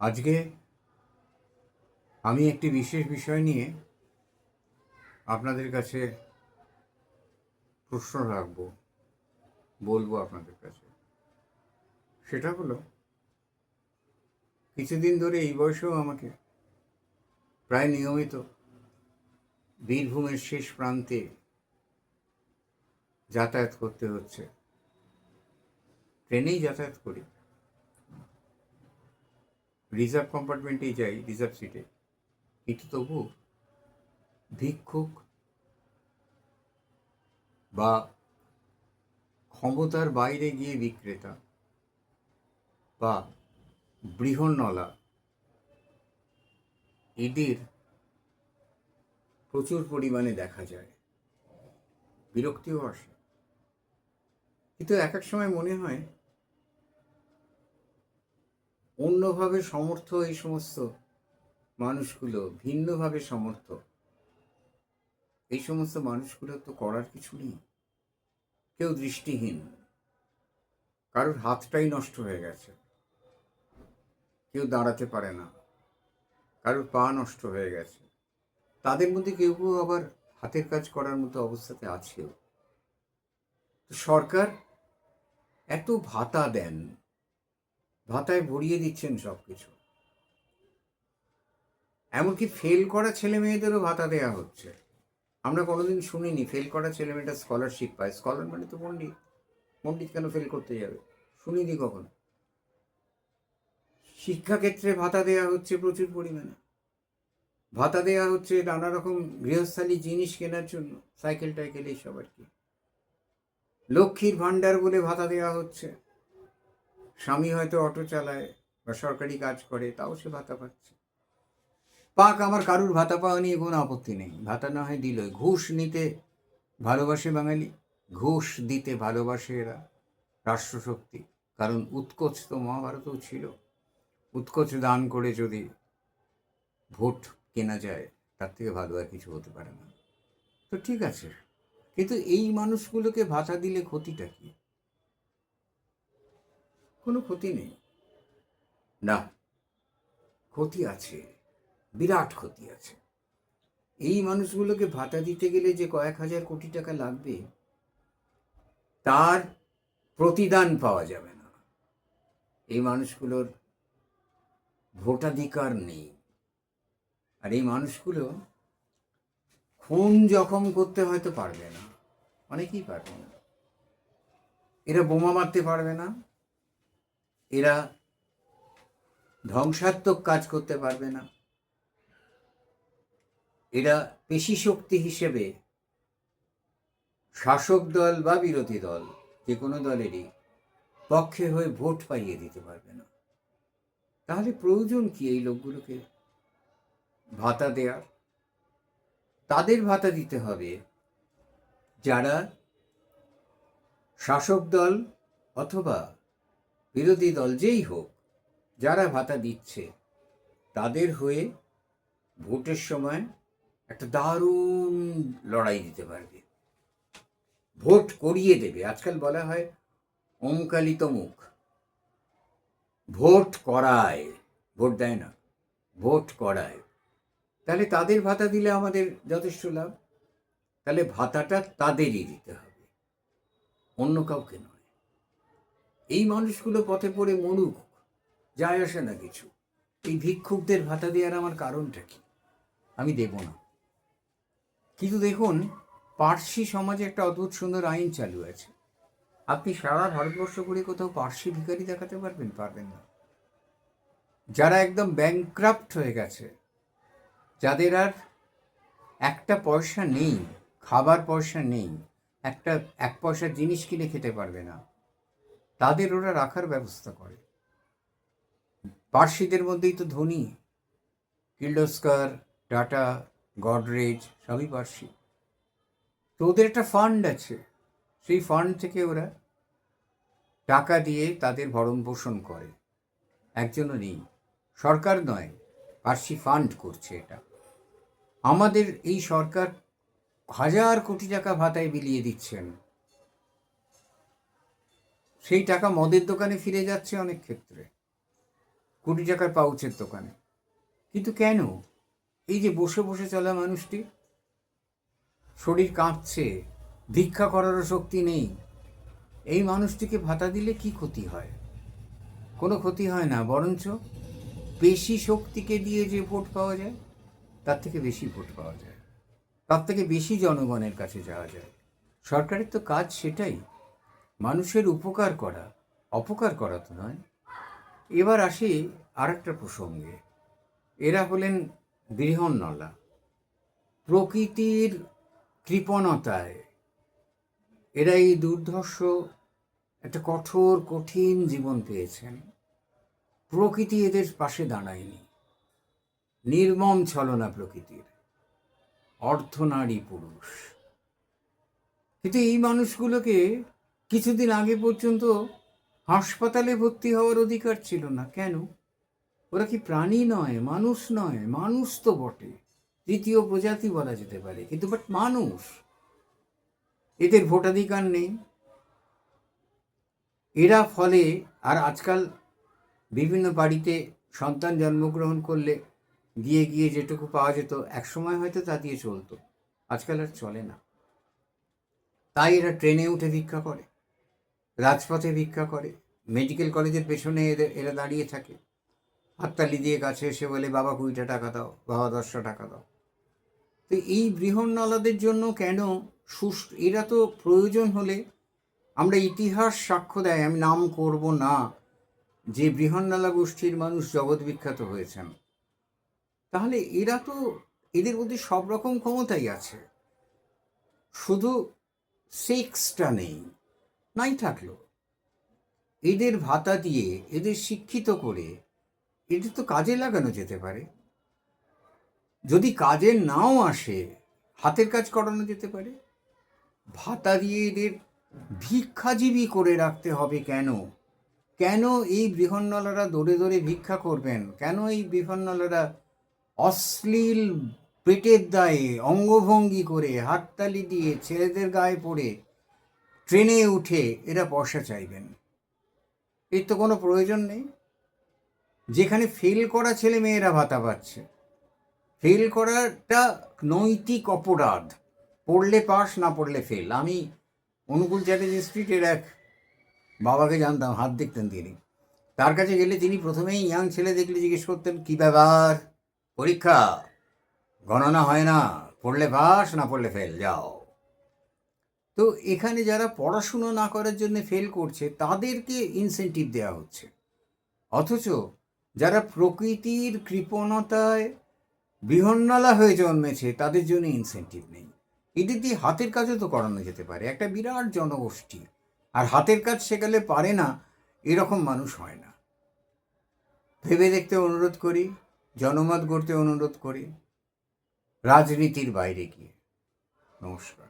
আজকে আমি একটি বিশেষ বিষয় নিয়ে আপনাদের কাছে প্রশ্ন রাখব, বলবো আপনাদের কাছে। সেটা হলো, কিছুদিন ধরে এই বয়সেও আমাকে প্রায় নিয়মিত বীরভূমের শেষ প্রান্তে যাতায়াত করতে হচ্ছে। ট্রেনেই যাতায়াত করি, রিজার্ভ কম্পার্টমেন্টেই যাই, রিজার্ভ সিটে। কিন্তু তবু ভিক্ষুক বা ক্ষমতার বাইরে গিয়ে বিক্রেতা বা বৃহন্নলা, এদের প্রচুর পরিমাণে দেখা যায়, বিরক্তিও আসে। কিন্তু এক এক সময় মনে হয় অন্যভাবে সমর্থ এই সমস্ত মানুষগুলো, ভিন্নভাবে সমর্থ এই সমস্ত মানুষগুলো তো করার কিছু নেই। কেউ দৃষ্টিহীন, কারোর হাতটাই নষ্ট হয়ে গেছে, কেউ দাঁড়াতে পারে না, কারোর পা নষ্ট হয়ে গেছে, তাদের মধ্যে কেউ কেউ আবার হাতের কাজ করার মতো অবস্থাতে আছেও। সরকার এত ভাতা দেন, ভাতায় ভরিয়ে দিচ্ছেন সব কিছু, এমনকি ফেল করা ছেলে মেয়েদেরও ভাতা দেওয়া হচ্ছে। আমরা কোনোদিন শুনিনি ফেল করা ছেলে মেয়েটা স্কলারশিপ পায়। স্কলার মানে তো পণ্ডিত, পণ্ডিত কেন ফেল করতে যাবে? শুনিনি কখনো। শিক্ষাক্ষেত্রে ভাতা দেওয়া হচ্ছে প্রচুর পরিমাণে, ভাতা দেওয়া হচ্ছে নানা রকম গৃহস্থালী জিনিস কেনার জন্য, সাইকেল টাইকেল এইসব আর কি। লক্ষ্মীর ভাণ্ডার বলে ভাতা দেওয়া হচ্ছে, স্বামী হয়তো অটো চালায় বা সরকারি কাজ করে, তাও সে ভাতা পাচ্ছে। পাক, আমার কারুর ভাতা পাওয়া নিয়ে কোনো আপত্তি নেই, ভাতা না হয় দিল। ঘুষ নিতে ভালোবাসে বাঙালি, ঘুষ দিতে ভালোবাসে এরা, রাষ্ট্রশক্তি। কারণ উৎকোচ তো মহাভারতেও ছিল, উৎকোচ দান করে যদি ভোট কেনা যায়, তার থেকে ভালো আর কিছু হতে পারে না। তো ঠিক আছে, কিন্তু এই মানুষগুলোকে ভাতা দিলে ক্ষতিটা কি? কোনো ক্ষতি নেই। না, ক্ষতি আছে, বিরাট ক্ষতি আছে। এই মানুষগুলোকে ভাতা দিতে গেলে যে কয়েক হাজার কোটি টাকা লাগবে, তার প্রতিদান পাওয়া যাবে না। এই মানুষগুলোর ভোটাধিকার নেই। আর এই মানুষগুলো খুন জখম করতে হয়তো পারবে না, অনেকেই পারবে না। এরা বোমা মারতে পারবে না, এরা ধ্বংসাত্মক কাজ করতে পারবে না, এরা পেশি শক্তি হিসেবে শাসক দল বা বিরোধী দল যে কোনো দলেরই পক্ষে হয়ে ভোট পাইয়ে দিতে পারবে না। তাহলে প্রয়োজন কি এই লোকগুলোকে ভাতা দেওয়ার? তাদের ভাতা দিতে হবে যারা শাসক দল অথবা বিরোধী দল যেই হোক, যারা ভাতা দিচ্ছে তাদের হয়ে ভোটের সময় একটা দারুণ লড়াই দিতে পারবে, ভোট করিয়ে দেবে। আজকাল বলা হয় অমুকালিত মুখ, ভোট করায়, ভোট দেয় না, ভোট করায়। তাহলে তাদের ভাতা দিলে আমাদের যথেষ্ট লাভ। তাহলে ভাতাটা তাদেরই দিতে হবে, অন্য কাউকে নয়। এই মানুষগুলো পথে পড়ে মরুক, যায় আসে না কিছু। এই ভিক্ষুকদের ভাতা দেওয়ার আমার কারণটা কি? আমি দেব না। কিন্তু দেখুন, পার্সি সমাজে একটা অদ্ভুত সুন্দর আইন চালু আছে। আপনি সারা ভারতবর্ষ ঘুরে কোথাও পার্সি ভিখারি দেখাতে পারবেন? পারবেন না। যারা একদম ব্যাংক্রাফট হয়ে গেছে, যাদের আর একটা পয়সা নেই, খাবার পয়সা নেই, এক পয়সার জিনিস কিনে খেতে পারবে না, তাদের ওরা রাখার ব্যবস্থা করে। পার্সিদের মধ্যেই তো ধনী, কির্লোস্কার, টাটা, গডরেজ সবই পার্সি। তো ওদের একটা ফান্ড আছে, সেই ফান্ড থেকে ওরা টাকা দিয়ে তাদের ভরণ পোষণ করে। একজনও নেই, সরকার নয়, পার্সি ফান্ড করছে এটা। আমাদের এই সরকার হাজার কোটি টাকা ভাতায় বিলিয়ে দিচ্ছেন, সেই টাকা মদের দোকানে ফিরে যাচ্ছে অনেক ক্ষেত্রে। কোটি টাকার পাউচের দোকানে। কিন্তু কেন? এই যে বসে বসে চলা মানুষটি, শরীর কাঁপছে, ভিক্ষা করারও শক্তি নেই, এই মানুষটিকে ভাতা দিলে কি ক্ষতি হয়? কোনো ক্ষতি হয় না, বরঞ্চ বেশি শক্তিকে দিয়ে যে ভোট পাওয়া যায় তার থেকে বেশি ভোট পাওয়া যায়, তার থেকে বেশি জনগণের কাছে যাওয়া যায়। সরকারের তো কাজ সেটাই, মানুষের উপকার করা, অপকার করা তো নয়। এবার আসি আর একটা প্রসঙ্গে। এরা হলেন বৃহন্নলা। প্রকৃতির কৃপণতায় এরা এই দুর্ধর্ষ একটা কঠিন জীবন পেয়েছেন। প্রকৃতি এদের পাশে দাঁড়ায়নি। নির্মম ছলনা প্রকৃতির, অর্ধনারী পুরুষ। কিন্তু এই মানুষগুলোকে কিছুদিন আগে পর্যন্ত হাসপাতালে ভর্তি হওয়ার অধিকার ছিল না। কেন? ওরা কি প্রাণী নয়? মানুষ নয়? মানুষ তো বটে, তৃতীয় প্রজাতি বলা যেতে পারে, কিন্তু বাট মানুষ। এদের ভোটাধিকার নেই। এরা ফলে আর আজকাল বিভিন্ন বাড়িতে সন্তান জন্মগ্রহণ করলে গিয়ে গিয়ে যেটুকু পাওয়া যেত একসময় হয়তো তা দিয়ে চলতো, আজকাল আর চলে না। তাই এরা ট্রেনে উঠে ভিক্ষা করে, রাজপথে ভিক্ষা করে, মেডিকেল কলেজের পেছনে এরা দাঁড়িয়ে থাকে, হাততালি দিয়ে কাছে এসে বলে, বাবা 20টা টাকা দাও, বাবা 10টা টাকা দাও। তো এই বৃহন্নলাদের জন্য কেন এরা তো প্রয়োজন হলে, আমরা ইতিহাস সাক্ষ্য দেয়, আমি নাম করব না, যে বৃহন্নলা গোষ্ঠীর মানুষ জগৎ বিখ্যাত হয়েছেন, তাহলে এরা তো, এদের মধ্যে সব রকম ক্ষমতাই আছে, শুধু সেক্সটা নেই। নাই থাকলো, এদের ভাতা দিয়ে, এদের শিক্ষিত করে এদের তো কাজে লাগানো যেতে পারে। যদি কাজে নাও আসে, হাতের কাজ করানো যেতে পারে। ভাতা দিয়ে এদের ভিক্ষাজীবী করে রাখতে হবে কেন? কেন এই বৃহন্নলারা দৌড়ে দৌড়ে ভিক্ষা করবেন? কেন এই বৃহন্নলারা অশ্লীল পেটের দায়ে অঙ্গভঙ্গি করে, হাততালি দিয়ে, ছেলেদের গায়ে পড়ে ট্রেনে উঠে এরা পয়সা চাইবেন? এর তো কোনো প্রয়োজন নেই। যেখানে ফেল করা ছেলে মেয়েরা ভাতা পাচ্ছে, ফেল করাটা নৈতিক অপরাধ, পড়লে পাস, না পড়লে ফেল। আমি অনুকূল চ্যাটার্জি স্ট্রিটের এক বাবাকে জানতাম, হাত দেখতেন তিনি। তার কাছে গেলে তিনি প্রথমেই ইয়াং ছেলে দেখলে জিজ্ঞেস করতেন, কী ব্যাপার, পরীক্ষা গণনা হয় না, পড়লে পাস, না পড়লে ফেল, যাও। তো এখানে যারা পড়াশুনো না করার জন্য ফেল করছে তাদেরকে ইনসেন্টিভ দেওয়া হচ্ছে, অথচ যারা প্রকৃতির কৃপণতায় বৃহন্নলা হয়ে জন্মেছে তাদের জন্য ইনসেন্টিভ নেই। এদের দিয়ে হাতের কাজও তো করানো যেতে পারে, একটা বিরাট জনগোষ্ঠী, আর হাতের কাজ শেখালে পারে না এরকম মানুষ হয় না। ভেবে দেখতে অনুরোধ করি, জনমত গড়তে অনুরোধ করি, রাজনীতির বাইরে গিয়ে। নমস্কার।